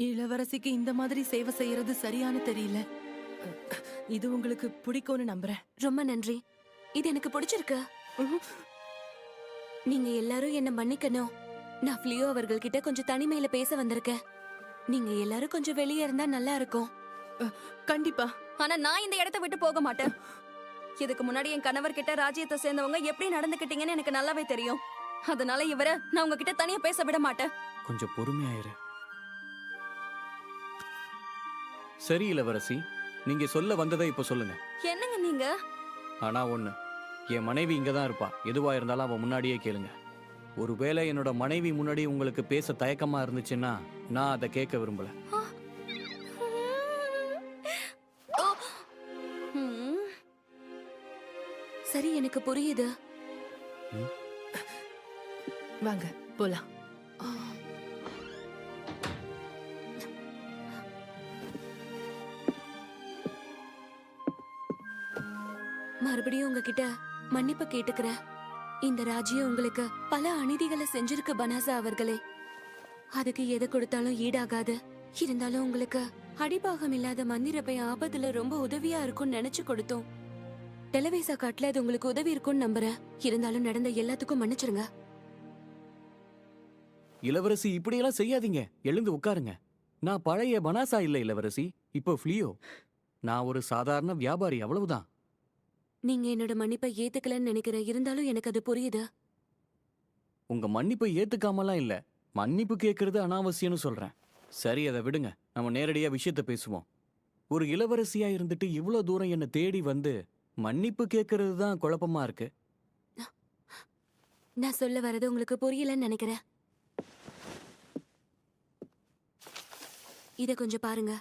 இளவரசிக்கு இந்த மாதிரி சேவை செய்யறது சரியானு தெரியல. இது உங்களுக்கு பிடிக்கும்னு நம்புறேன். ரொம்ப நன்றி. இது எனக்கு பிடிச்சிருக்கு. நீங்க எல்லாரும் என்ன மன்னிக்கணும். நான் ஃப்ளியோ அவர்கள்கிட்ட கொஞ்சம் தனிமையில பேச வந்திருக்கேன். நீங்க எல்லாரும் கொஞ்சம் வெளியே இருந்தா நல்லா இருக்கும். கண்டிப்பா. ஆனா நான் இந்த இடத்தை விட்டு போக மாட்டேன். இதுக்கு முன்னாடி என் கணவர் கிட்ட ராஜ்யத்தை சேர்ந்தவங்க எப்படி நடந்துக்கிட்டீங்கன்னு எனக்கு நல்லாவே தெரியும். அதனால இவரை நான் உங்ககிட்ட தனியா பேச விட மாட்டேன். கொஞ்சம் பொறுமையாயிரு. சரி இளவரசி, நீங்க சொல்ல வந்ததை இப்ப சொல்லுங்க. என்னங்க நீங்க? ஆனா ஒண்ணு, என் மனைவி இங்கதான் இருப்பா. எதுவா இருந்தாலும் அவ முன்னாடியே கேளுங்க. ஒருவேளை என்னோட மனைவி முன்னாடி உங்களுக்கு பேச தயக்கமா இருந்துச்சுன்னா நான் அதை கேட்க விரும்பல. சரி, எனக்கு புரியுது. வாங்க போலாம். மறுபடியும் உங்ககிட்ட மன்னிப்பு கேட்டுக்கிறேன். இந்த ராஜ்யம் உங்களுக்கு பல அநீதிகளை செஞ்சிருக்கு பனாசா அவர்களே. அதுக்கு எதை கொடுத்தாலும் ஈடாகாது. இருந்தாலும் உங்களுக்கு அடிபாகம் இல்லாத மந்திரப்பை ஆபத்துல ரொம்ப உதவியா இருக்கும்னு நினைச்சு கொடுத்தோம். டெலவேசா காட்டுல அது உங்களுக்கு உதவி இருக்கும்னு நம்புறேன். இருந்தாலும் நடந்த எல்லாத்துக்கும் மன்னிச்சிருங்க. இளவரசி இப்படியெல்லாம் செய்யாதீங்க. எழுந்து உட்காருங்க. நான் பழைய பனாசா இல்ல இளவரசி, இப்போ ஃப்ளியோ. நான் ஒரு சாதாரண வியாபாரி, அவ்வளவுதான். நீங்க என்னோட மன்னிப்பை ஏத்துக்கலன்னு நினைக்கிறேன். இருந்தாலும் எனக்கு அது புரியுது. உங்க மன்னிப்பை ஏத்துக்காமலாம் இல்ல, மன்னிப்பு கேட்கறது அனாவசியம்னு சொல்றேன். சரி, அதை விடுங்க. நம்ம நேரடியா விஷயத்த பேசுவோம். ஒரு இளவரசியா இருந்துட்டு இவ்வளவு தூரம் என்ன தேடி வந்து மன்னிப்பு கேட்கறது தான் குழப்பமா இருக்கு. நான் சொல்ல வர்றது உங்களுக்கு புரியலன்னு நினைக்கிறேன். இத கொஞ்சம் பாருங்க.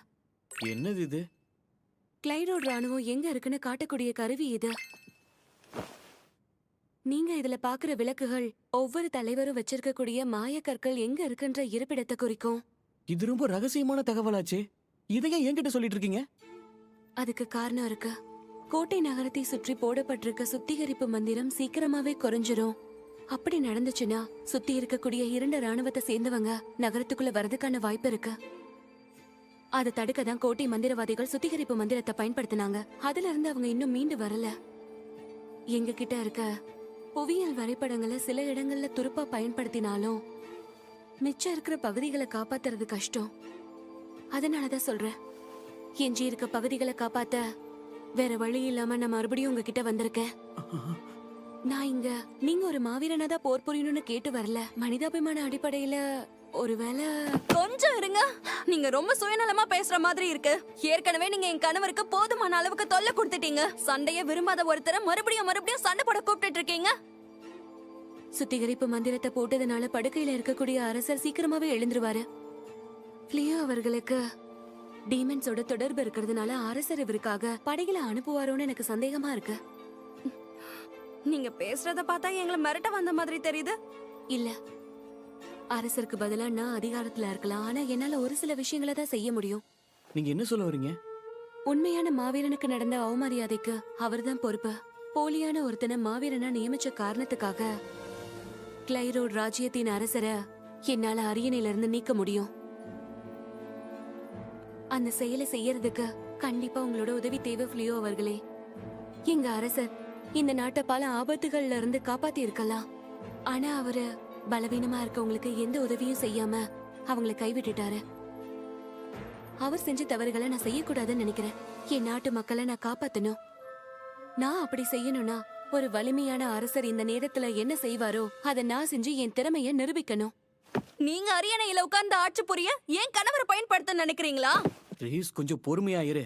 என்னது இது? கிளைரோட் ராணுவம் எங்க இருக்குன்னு காட்டக்கூடிய கருவி இது. நீங்க இதுல பாக்குற விளக்குகள் ஒவ்வொரு தலைவரும் வச்சிருக்கக்கூடிய மாயக்கற்கள் எங்க இருக்குன்ற இருப்பிடத்தை குறிக்கும். இது ரொம்ப ரகசியமான தகவலாச்சே. இதையே என்கிட்ட சொல்லிட்டு இருக்கீங்க? அதுக்கு காரணம் இருக்கு. கோட்டை நகரத்தை சுற்றி போடப்பட்டிருக்க சுத்திகரிப்பு மந்திரம் சீக்கிரமாவே குறைஞ்சிரும். அப்படி நடந்துச்சுன்னா சுத்தி இருக்கக்கூடிய 2 ராணுவத்தை சேர்ந்தவங்க நகரத்துக்குள்ள வரதுக்கான வாய்ப்பு இருக்கு. அதை தடுக்க தான் கோட்டை மந்திரவாதிகள் சுத்திகரிப்பு மந்திரத்தை பயன்படுத்தினாங்க. அதுல இருந்து அவங்க இன்னும் மீண்டு வரல. எங்க கிட்ட இருக்க புவியியல் வரைபடங்களை சில இடங்கள்ல துருப்பா பயன்படுத்தினாலும் மிச்சம் இருக்கிற பகுதிகளை காப்பாத்துறது கஷ்டம். அதனாலதான் சொல்றேன், எஞ்சி இருக்க பகுதிகளை காப்பாத்த வேற வழி இல்லாம நான் மறுபடியும் உங்ககிட்ட வந்திருக்கேன். நான் இங்க நீங்க ஒரு மாவீரனா தான் போர் புரியணும்னு கேட்டு வரல. மனிதாபிமான அடிப்படையில ஒருவேளை கொஞ்சம் இருங்க. நீங்க ரொம்ப சுயநலமா பேசுற மாதிரி இருக்கு. ஏற்கனவே நீங்க என் கணவருக்கு போதுமான அளவுக்கு தொல்லை கொடுத்துட்டீங்க. சண்டைய விரும்பாத ஒருத்தரை மறுபடியும் சண்டை போட கூப்பிட்டு இருக்கீங்க. சுத்திகரிப்பு மந்திரத்தை போட்டதுனால படுக்கையில இருக்கக்கூடிய அரசர் சீக்கிரமாவே எழுந்துருவாரு. ஃப்ளியோ அவர்களுக்கு டீமன்ஸோட தொடர்பு இருக்கிறதுனால அரசர் இவருக்காக படைகளை அனுப்புவாரோன்னு எனக்கு சந்தேகமா இருக்கு. நீங்க பேசுறத பார்த்தா எங்களை மிரட்ட வந்த மாதிரி தெரியுது. இல்ல, அரசருக்கு பதிலா நான் அதிகாரத்துல இருக்கலாம். ஆனா என்னால ஒரு சில விஷயங்களை தான் செய்ய முடியும். நீங்க என்ன சொல்ல வரீங்க? உண்மையான மாவீரனுக்கு நடந்த அவமரியாதைக்கு அவர்தான் பொறுப்பு. போலியான ஒருத்தனை மாவீரனா நியமிச்ச காரணத்துக்காக கிளைரோட் ராஜ்யத்தின் அரசரை என்னால அரியணையில இருந்து நீக்க முடியும். அந்த செயலை செய்யறதுக்கு கண்டிப்பா உங்களோட உதவி தேவை ஃப்ளியோ அவர்களே. எங்க அரசர் இந்த நாட்டை பல ஆபத்துகள்ல இருந்து காப்பாத்தி இருக்கலாம். ஆனா அவரு பலவீனமா இருக்கவங்களுக்கு எந்த உதவியும் செய்யாம அவங்கள கைவிட்டுட்டாரு. அவர் செஞ்ச தவறுகளை நான் செய்யக்கூடாதுன்னு நினைக்கிறேன். என் நாட்டு மக்களை நான் காப்பாத்தணும். நான் அப்படி செய்யணும்னா ஒரு வலிமையான அரசர் இந்த நேரத்துல என்ன செய்வாரோ அதை நான் செஞ்சு என் திறமைய நிரூபிக்கணும். நீங்க அரியணையில உட்கார்ந்து ஆட்சி புரிய ஏன் கணவரை பயன்படுத்த நினைக்கிறீங்களா? ப்ளீஸ் கொஞ்சம் பொறுமையா இரு.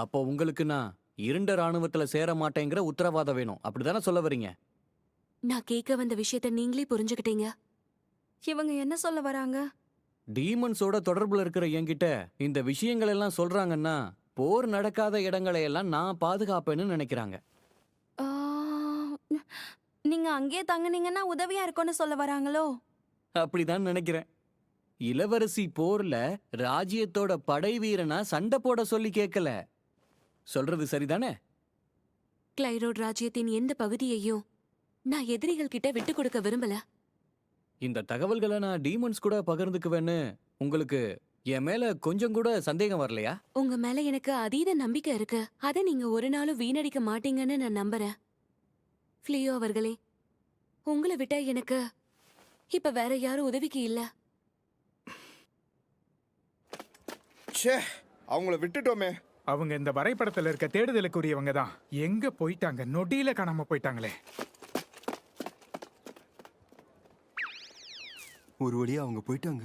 அப்போ உங்களுக்கு நான் 2 ராணுவத்துல சேர மாட்டேங்கிற உத்தரவாதம் வேணும், அப்படிதானே சொல்ல வரீங்க? நான் கேட்க வந்த விஷயத்த நீங்களே புரிஞ்சுக்கிட்டீங்க. இவங்க என்ன சொல்ல வராங்க? டீமன்ஸோட தொடர்புல இருக்கிற என்கிட்ட இந்த விஷயங்கள் எல்லாம் சொல்றாங்கன்னா போர் நடக்காத இடங்களை எல்லாம் நான் பாதுகாப்பேன்னு நினைக்கிறாங்க. ஆ, நீங்க அங்கேயே தங்குனீங்கன்னா உதவியா இருக்கும்னு சொல்ல வராங்களோ? அப்படிதான் நினைக்கிறேன். இளவரசி போர்ல ராஜ்யத்தோட படை வீரனா சண்டை போட சொல்லி கேட்கல. சொல்றது சரிதானே? கிளைரோட் ராஜ்யத்தின் எந்த பகுதியையும் நான் எதிரிகள் கிட்ட விட்டு கொடுக்க விரும்பல. இந்த தகவல்களை நான் டீமன்ஸ் கூட பகிர்ந்துக்குவேன்னு உங்களுக்கு என் மேல கொஞ்சம் கூட சந்தேகம் வரலையா? உங்க மேல எனக்கு அதீத நம்பிக்கை இருக்கு. அத நீங்க ஒரு நாளும் வீணடிக்க மாட்டீங்கன்னு நான் நம்புறேன். ஃப்ளியோ அவர்களே, உங்களை விட்டா எனக்கு இப்ப வேற யாரும் உதவிக்கு இல்ல. ச்சே, அவங்கள விட்டுட்டோமே. அவங்க இந்த வரைபடத்துல இருக்க தேடுதலுக்குரியவங்க தான். எங்க போயிட்டாங்க? நொடியில காணாம போயிட்டாங்களே. ஒரு வழியா அவங்க போயிட்டாங்க.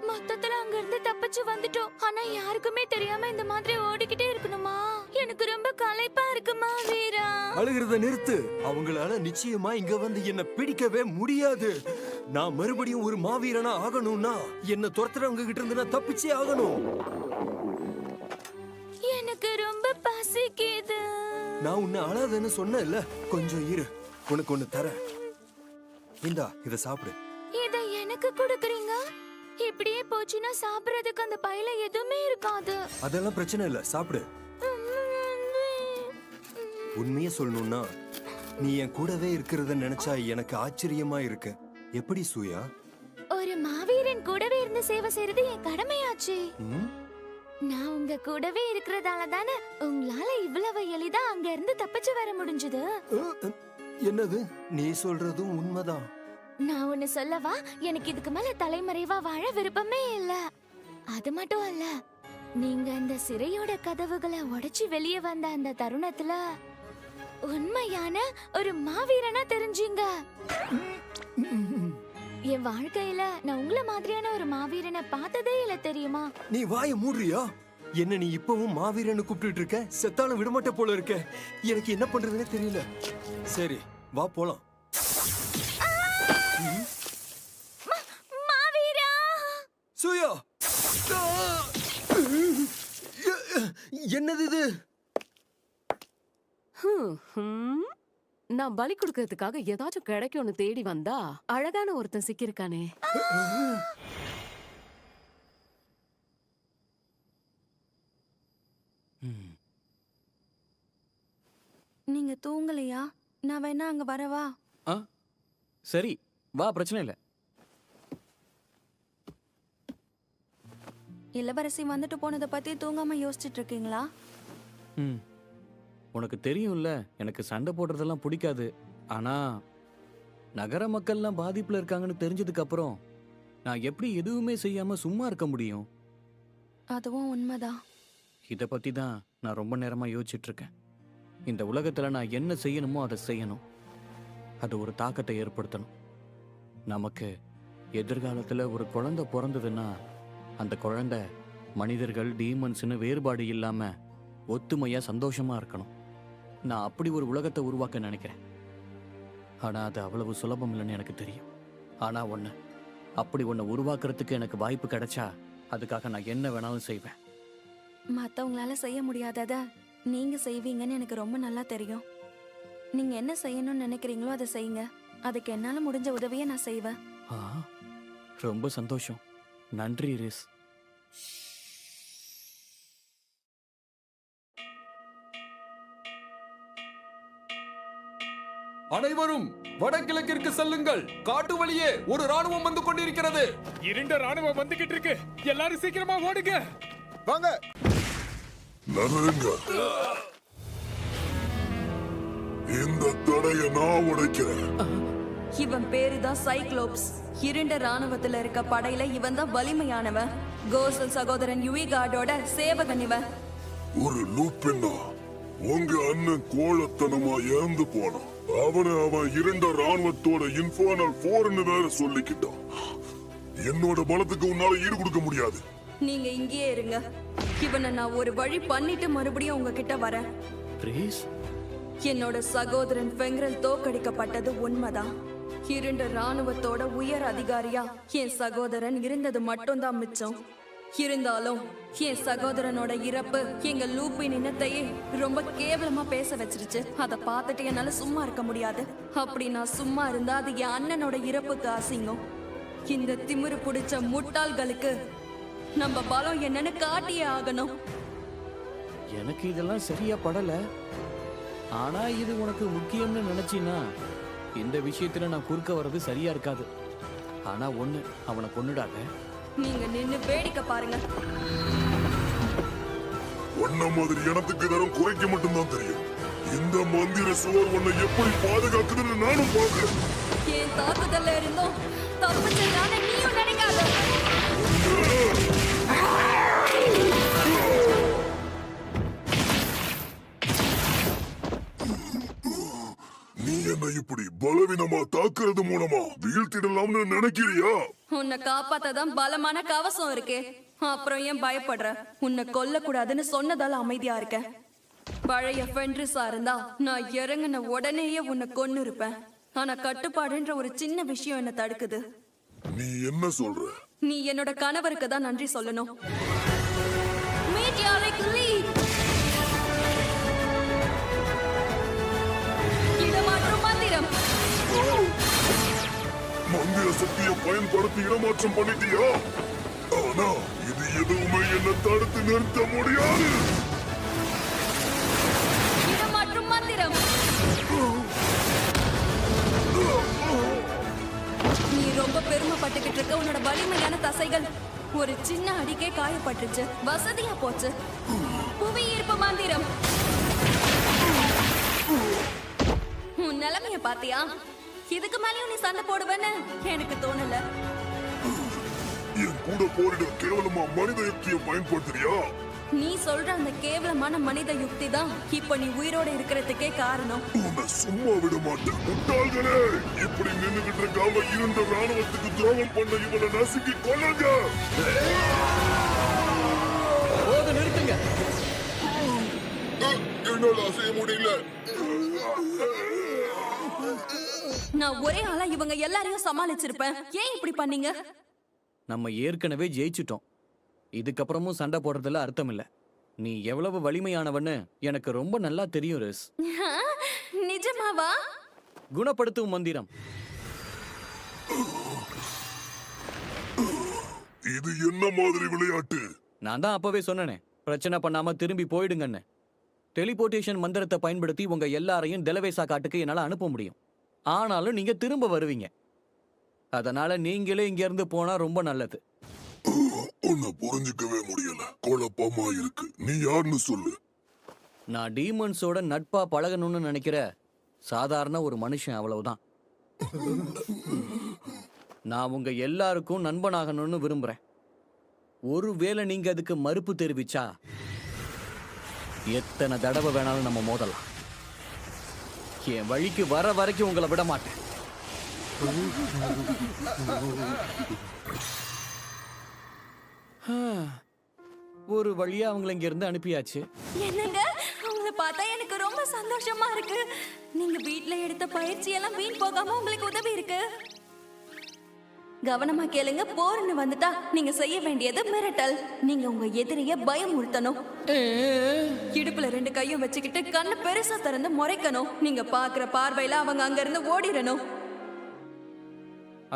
மொத்தத்துல அங்க இருந்து தப்பிச்சு வந்துட்டோம். ஆனா யாருக்குமே தெரியாம இந்த மாதிரி ஓடிக்கிட்டே இருக்கணுமா? எனக்கு ரொம்ப களைப்பா இருக்குமா வீரா. அழுகிறத நிறுத்து. அவங்களால நிச்சயமா இங்க வந்து என்ன பிடிக்கவே முடியாது. நான் மறுபடியும் ஒரு மாவீரனா ஆகணும்னா என்ன துரத்துறவங்க கிட்ட இருந்து நான் தப்பிச்சே ஆகணும். எனக்கு ரொம்ப பசிக்குது. நான் உன்னை அழாதன்னு சொன்னேன்ல, கொஞ்சம் இரு, உனக்கு ஒண்ணு தரேன். இந்தா, இத சாப்பிடு. இத எனக்கு கொடுக்குறீங்க? இப்படியே போச்சுன்னா சாப்பிடுறதுக்கு அந்த பையில எதுவுமே இருக்காது. அதெல்லாம் பிரச்சனை இல்ல, சாப்பிடு. உண்மையை சொல்லணும்னா நீ என் கூடவே இருக்கிறத நினைச்சா எனக்கு ஆச்சரியமா இருக்கு. எப்படி சூயா? ஒரு மாவீரன் கூடவே இருந்து சேவை செய்யறது என் கடமையாச்சு. நான் உங்க கூடவே இருக்கிறதால தானே உங்களால இவ்வளவு எளிதா அங்க இருந்து தப்பிச்சு வர முடிஞ்சது. என்னது? நீ சொல்றதும் உண்மைதான். நான் ஒன்னு சொல்லவா, எனக்கு இதுக்கு மேல தலைமறைவா வாழ விருப்பமே இல்ல. அது மட்டும் அல்ல, நீங்க அந்த சிறையோட கதவுகளை உடைச்சு வெளியே வந்த அந்த தருணத்துல உண்மையான ஒரு மாவீரனா தெரிஞ்சீங்க. என் வாழ்க்கையில நான் உங்கள மாதிரியான ஒரு மாவீரனை பார்த்ததே இல்ல, தெரியுமா? நீ வாய மூடுறியா? என்ன நீ இப்பவும் மாவீரன்னு கூப்பிட்டு இருக்க? செத்தாலும் விடமாட்ட போல இருக்க. எனக்கு என்ன பண்றதுன்னே தெரியல. சரி, வா போலாம். மாவீரா! சூயா! என்னது இது? நான் பலி கொடுக்கறதுக்காக ஏதாச்சும் கிடைக்கும்னு தேடி வந்தா அழகான ஒருத்தன் சிக்கிருக்கானே. நீங்க தூங்கலையா? நான் வேணா அங்க வரவா? ஆ சரி, வா, பிரச்சனை இல்லை. இளவரசி வந்துட்டு போனதை பத்தி தூங்காம யோசிச்சுட்டு இருக்கீங்களா? ம் உனக்கு தெரியும்ல, எனக்கு சண்டை போடுறதெல்லாம் பிடிக்காது. ஆனா நகர மக்கள்லாம் பாதிப்புல இருக்காங்கன்னு தெரிஞ்சதுக்கு அப்புறம் நான் எப்படி எதுவுமே செய்யாம சும்மா இருக்க முடியும்? அதுவும் உண்மைதான். இதை பத்தி தான் நான் ரொம்ப நேரமா யோசிச்சுட்டு இருக்கேன். இந்த உலகத்துல நான் என்ன செய்யணுமோ அதை செய்யணும். அது ஒரு தாக்கத்தை ஏற்படுத்தணும். நமக்கு எதிர்காலத்துல ஒரு குழந்தை பிறந்ததுன்னா அந்த குழந்தை மனிதர்கள் டீமன்ஸ்னு வேறுபாடு இல்லாம ஒத்துமையா சந்தோஷமா இருக்கணும். நான் அப்படி ஒரு உலகத்தை உருவாக்க நினைக்கிறேன். ஆனா அது அவ்வளவு சுலபம் இல்லைன்னு எனக்கு தெரியும். ஆனா அப்படி ஒன்று உருவாக்குறதுக்கு எனக்கு வாய்ப்பு கிடைச்சா அதுக்காக நான் என்ன வேணாலும் செய்வேன். மத்தவங்களால செய்ய முடியாதத நீங்க செய்வீங்கன்னு எனக்கு ரொம்ப நல்லா தெரியும். நீங்க என்ன செய்யணும்னு நினைக்கிறீங்களோ அதை செய்யுங்க. அதுக்கு என்னால முடிஞ்ச உதவியை நான் செய்வேன். ஆ, ரொம்ப சந்தோஷம். நன்றி ரிஸ். அனைவரும் வடகிழக்கிற்கு செல்லுங்கள். காட்டு வழியே ஒரு ராணுவம் வந்து கொண்டிருக்கிறது. இருண்ட ராணுவம் வந்துகிட்டு இருக்கு. எல்லாரும் சீக்கிரமா ஓடுங்க. வாங்க. நகருங்க. இந்த தடையை நான் உடைக்கிறேன். இவன் பேருதான் சைக்ளோப்ஸ். இருண்ட ராணுவத்துல இருக்க படையில இவன் தான் வலிமையானவன். கோசல் சகோதரன் யுவிகார்டோட சேவகன் இவன். ஒரு லூப்பின்னா உங்க அண்ணன் கோழத்தனமா இறந்து போனான். அவன் இருண்ட ராணுவத்தோட இன்ஃபர்னல் போர்னு வேற சொல்லிக்கிட்டான். என்னோட பலத்துக்கு உன்னால ஈடு கொடுக்க முடியாது. நீங்க இங்கேயே இருங்க. இவனை நான் ஒரு வழி பண்ணிட்டு மறுபடியும் உங்ககிட்ட வரேன். ரிஸ், என்னோட சகோதரன் ஃபெங்ரல் தோக்கடிக்கப்பட்டது உண்மைதான். இருண்ட ராணுவத்தோட உயர் அதிகாரியா என் சகோதரன் இருந்தது மட்டும்தான் மிச்சம். இருந்தாலும் என் சகோதரனோட இறப்பு எங்க லூப்பின் இனத்தையே ரொம்ப கேவலமா பேச வச்சிருச்சு. அதை பார்த்துட்டு என்னால சும்மா இருக்க முடியாது. அப்படி நான் சும்மா இருந்தா அது என் அண்ணனோட இறப்புக்கு அசிங்கம். இந்த திமிரு பிடிச்ச முட்டாள்களுக்கு நம்ம பலம் என்னன்னு காட்டியே ஆகணும். எனக்கு இதெல்லாம் சரியா படல. ஆனா இது உனக்கு முக்கியம்னு நினைச்சினா இந்த விஷயத்துல நான் குறுக்க வர்றது சரியா இருக்காது. ஆனா ஒண்ணு, அவனை கொன்னுடாத. நீங்க நின்னு வேடிக்கை பாருங்க. ஒன்ன மாதிரி எனத்துக்கு தரம் குறைக்க மட்டும்தான் தெரியும். இந்த மந்திர சுவர் உன்னை எப்படி பாதுகாக்குதுன்னு நானும் பாக்குறேன். என் தாக்குதல்ல இருந்தோம் தப்பிச்சதான நீயும் நினைக்காத. நீ என்ன இப்படி பலவீனமா தாக்குறது மூலமா வீழ்த்திடலாம்னு நினைக்கிறியா? உன்னை காப்பாத்ததான் பலமான கவசம் இருக்கே, அப்புறம் ஏன் பயப்படுற? உன்னை கொல்ல கூடாதுன்னு சொன்னதால அமைதியா இருக்கேன். பழைய ஃபென்ட்ரிஸா இருந்தா நான் இறங்கின உடனேயே உன்னை கொன்னு இருப்பேன். ஆனா கட்டுப்பாடுன்ற ஒரு சின்ன விஷயம் என்ன தடுக்குது. நீ என்ன சொல்ற? நீ என்னோட கணவருக்கு தான் நன்றி சொல்லணும். மீட்டியாரிக் லீப். இடமாற்றும் மந்திரம். மந்திர சக்தியை பயன்படுத்தி இடமாற்றம் பண்ணிட்டியா? ஆனா இது எதுவுமே என்ன தடுத்து நிறுத்த முடியாது. இடமாற்றும் மந்திரம். நீ ரொம்ப பெருமைப்பட்டுக்கிட்டு இருக்க. உன்னோட வலிமையான தசைகள் ஒரு சின்ன அடிக்கே காயப்பட்டுச்சு. வசதியா போச்சு. புவி ஈர்ப்பு மந்திரம். உன் நிலைமைய பாத்தியா? இதுக்கு மேலயும் நீ சண்டை போடுவேன்னு எனக்கு தோணல. என் கூட போரிட கேவலமா மனித யுக்தியை பயன்படுத்துறியா? நீ சொல்ற அந்த கேவலமான மனித யுக்தி தான் இப்ப நீ உயிரோட இருக்கிறதுக்கே காரணம். உன்னை சும்மா விட மாட்டேன் முட்டாள்களே. இப்படி நின்னுகிட்டு இருக்காம இருந்த ராணுவத்துக்கு துரோகம் பண்ண இவனை நசுக்கி கொல்லுங்க. போது, நிறுத்துங்க. என்னால அசைய முடியல. நான் ஒரே ஆளா இவங்க எல்லாரையும் சமாளிச்சிருப்பேன். ஏன் இப்படி பண்ணீங்க? நம்ம ஏற்கனவே ஜெயிச்சிட்டோம். இதுக்கப்புறமும் சண்டை போடுறதுல அர்த்தம் இல்ல. நீ எவ்வளவு வலிமையானவன்னு எனக்கு ரொம்ப நல்லா தெரியும் ரிஸ். நிஜமாவா? குணப்படுத்தும் மந்திரம். இது என்ன மாதிரி விளையாட்டு? நான் தான் அப்பவே சொன்னேனே, பிரச்சனை பண்ணாம திரும்பி போயிடுங்கன்னு. டெலிபோர்டேஷன் மந்திரத்தை பயன்படுத்தி உங்க எல்லாரையும் டெலவேசா காட்டுக்கு என்னால அனுப்ப முடியும். ஆனாலும் நீங்க திரும்ப வருவீங்க. அதனால நீங்களே இங்க இருந்து போனா ரொம்ப நல்லது. உன்னை புரிஞ்சுக்கவே முடியல. குழப்பமா இருக்கு. நீ யாருன்னு சொல்லு. நான் டீமன்ஸோட நட்பா பழகணும்னு நினைக்கிற சாதாரண ஒரு மனுஷன், அவ்வளவுதான். நான் உங்க எல்லாருக்கும் நண்பனாகணும்னு விரும்புறேன். ஒருவேளை நீங்க அதுக்கு மறுப்பு தெரிவிச்சா எத்தனை தடவை வேணாலும் நம்ம மோதலாம். என் வழிக்கு வர வரைக்கும் உங்களை விட மாட்டேன். ஒரு வழியா அவங்களை இங்க இருந்து அனுப்பியாச்சு. என்னங்க, உங்களை பார்த்தா எனக்கு ரொம்ப சந்தோஷமா இருக்கு. நீங்க வீட்ல எடுத்த பயிற்சி எல்லாம் வீண் போகாம உங்களுக்கு உதவி இருக்கு. கவனமா கேளுங்க. போர்னு வந்துட்டா நீங்க செய்ய வேண்டியது மிரட்டல். நீங்க உங்க எதிரிய பயமுறுத்தணும். இடுப்புல 2 கையும் வச்சுக்கிட்டு கண்ணு பெருசா திறந்து முறைக்கணும். நீங்க பாக்குற பார்வையில அவங்க அங்க இருந்து ஓடிடணும்.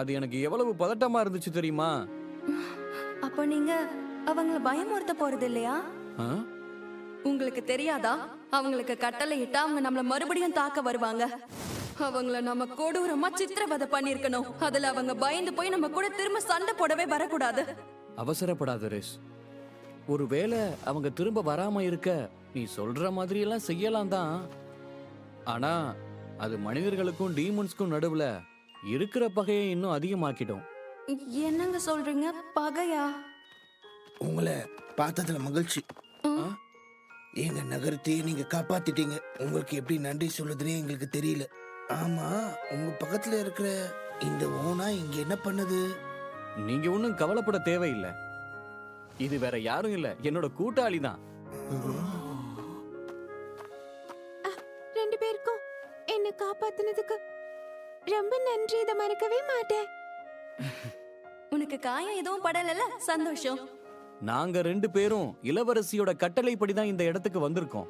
அது எனக்கு எவ்வளவு பதட்டமா இருந்துச்சு தெரியுமா? அப்போ நீங்க அவங்கள பயமுறுத்த போறது இல்லையா? உங்களுக்கு தெரியாதா? அவங்களுக்கு கட்டளை இட்டா அவங்க நம்மள மறுபடியும் தாக்க வருவாங்க. அவங்கள நம்ம கொடூரமா சித்திரவதை பண்ணிருக்கணும். அதுல அவங்க பயந்து போய் நம்ம கூட திரும்ப சண்டை போடவே வரக்கூடாது. அவசரப்படாத ரேஸ். ஒருவேளை அவங்க திரும்ப வராம இருக்க நீ சொல்ற மாதிரி எல்லாம் செய்யலாம் தான். ஆனா அது மனிதர்களுக்கும் டீமன்ஸ்க்கும் நடுவுல இருக்கிற பகையை இன்னும் அதிகமாக்கிடும். என்னங்க சொல்றீங்க? பகையா? உங்களை பார்த்ததுல மகிழ்ச்சி. எங்க நகரத்தையே நீங்க காப்பாத்திட்டீங்க. உங்களுக்கு எப்படி நன்றி சொல்லுதுன்னே எங்களுக்கு தெரியல. ஆமா, உங்க பக்கத்துல இருக்கிற இந்த ஓனா இங்க என்ன பண்ணுது? நீங்க ஒன்னும் கவலைப்பட தேவையில்லை. இது வேற யாரும் இல்ல, என்னோட கூட்டாளி தான். 2 பேருக்கும் என்ன காப்பாத்தினதுக்கு ரொம்ப நன்றி. இதை மறக்கவே மாட்டேன். உனக்கு காயம் எதுவும் படலல? சந்தோஷம். நாங்க 2 பேரும் இளவரசியோட கட்டளைப்படி தான் இந்த இடத்துக்கு வந்திருக்கோம்.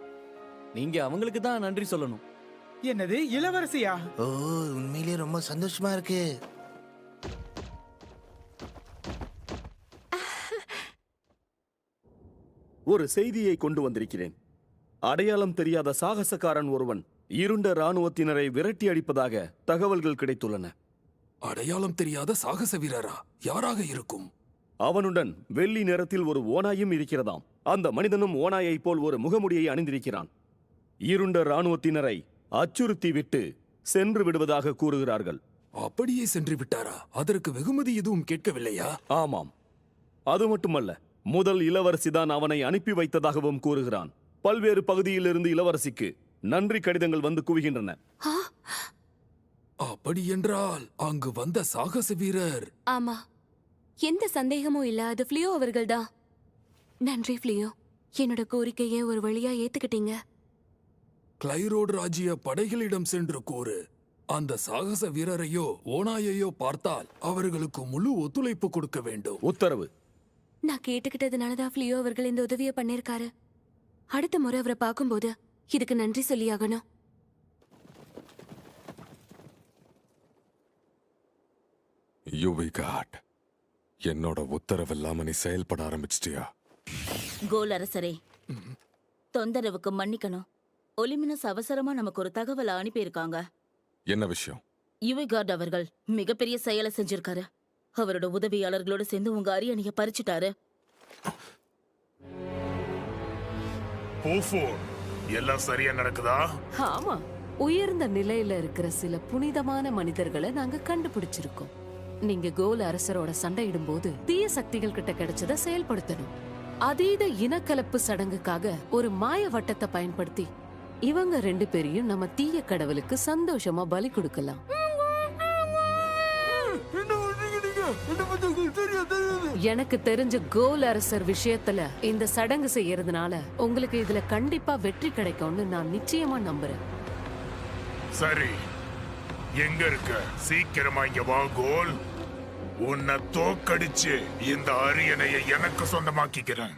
நீங்க அவங்களுக்கு தான் நன்றி சொல்லணும். என்னது, இளவரசியா? ஓ, உண்மையிலே ரொம்ப சந்தோஷமா இருக்கு. ஒரு செய்தியை கொண்டு வந்திருக்கிறேன். அடையாளம் தெரியாத சாகசக்காரன் ஒருவன் இருண்ட ராணுவத்தினரை விரட்டி அடிப்பதாக தகவல்கள் கிடைத்துள்ளன. அடையாளம் தெரியாத சாகச வீரரா? யாராக இருக்கும்? அவனுடன் வெள்ளி நிறத்தில் ஒரு ஓநாயும் இருக்கிறதாம். அந்த மனிதனும் ஓநாயைப் போல் ஒரு முகமுடியை அணிந்திருக்கிறான். இருண்ட ராணுவத்தினரை அச்சுறுத்தி விட்டு சென்று விடுவதாக கூறுகிறார்கள். அப்படியே சென்று விட்டாரா? அதற்கு வெகுமதி எதுவும் கேட்கவில்லையா? ஆமாம். அது மட்டுமல்ல, முதல் இளவரசிதான் அவனை அனுப்பி வைத்ததாகவும் கூறுகிறான். பல்வேறு பகுதியிலிருந்து இளவரசிக்கு நன்றி கடிதங்கள் வந்து குவிகின்றன. அப்படி என்றால் அங்கு வந்த சாகச வீரர்? ஆமா, எந்த சந்தேகமும் இல்ல, அது ஃப்ளியோ அவர்கள்தான். நன்றி ஃப்ளியோ, என்னோட கோரிக்கையை ஒரு வழியா ஏத்துக்கிட்டீங்க. கிளைரோடு ராஜ்ய படைகளிடம் சென்று கூறு, அந்த சாகச வீரரையோ ஓநாயையோ பார்த்தால் அவர்களுக்கு முழு ஒத்துழைப்பு கொடுக்க வேண்டும். உத்தரவு. நான் கேட்டுக்கிட்டதுனாலதான் ஃப்ளியோ அவர்கள் இந்த உதவியை பண்ணிருக்காரு. அடுத்த முறை அவரை பார்க்கும்போது இதுக்கு நன்றி சொல்லியாகணும். யுவிகாட், என்னோட உத்தரவில்லாம நீ செயல்பட ஆரம்பிச்சிட்டியா? கோல் அரசரே, தொந்தரவுக்கு மன்னிக்கணும். ஒலிமினஸ் அவசரமா நமக்கு ஒரு தகவல் அனுப்பியிருக்காங்க. என்ன விஷயம்? யுவிகார்ட் அவர்கள் மிகப்பெரிய செயலை செஞ்சிருக்காரு. அவரோட உதவியாளர்களோட சேர்ந்து உங்க அரியணைய பறிச்சுட்டாரு. எல்லாம் சரியா நடக்குதா? ஆமா, உயர்ந்த நிலையில இருக்கிற சில புனிதமான மனிதர்களை நாங்க கண்டுபிடிச்சிருக்கோம். நீங்க கோல் அரசரோட சண்டையிடும் போது தீய சக்திகள் கிட்ட கிடைச்சத செயல்படுத்தணும். அதீத இனக்கலப்பு சடங்குக்காக ஒரு மாய வட்டத்தை பயன்படுத்தி இவங்க 2 பேரையும் நம்ம தீய கடவுளுக்கு சந்தோஷமா பலி கொடுக்கலாம். எனக்கு தெரிஞ்ச கோல் அரசர் விஷயத்துல இந்த சடங்கு செய்யறதுனால உங்களுக்கு இதுல கண்டிப்பா வெற்றி கிடைக்கும்னு நான் நிச்சயமா நம்புறேன். சரி, எங்க இருக்க? சீக்கிரமா இங்க வா கோல். உன்னை தோக்கடிச்சு இந்த அரியணையை எனக்கு சொந்தமாக்கிக்கிறேன்.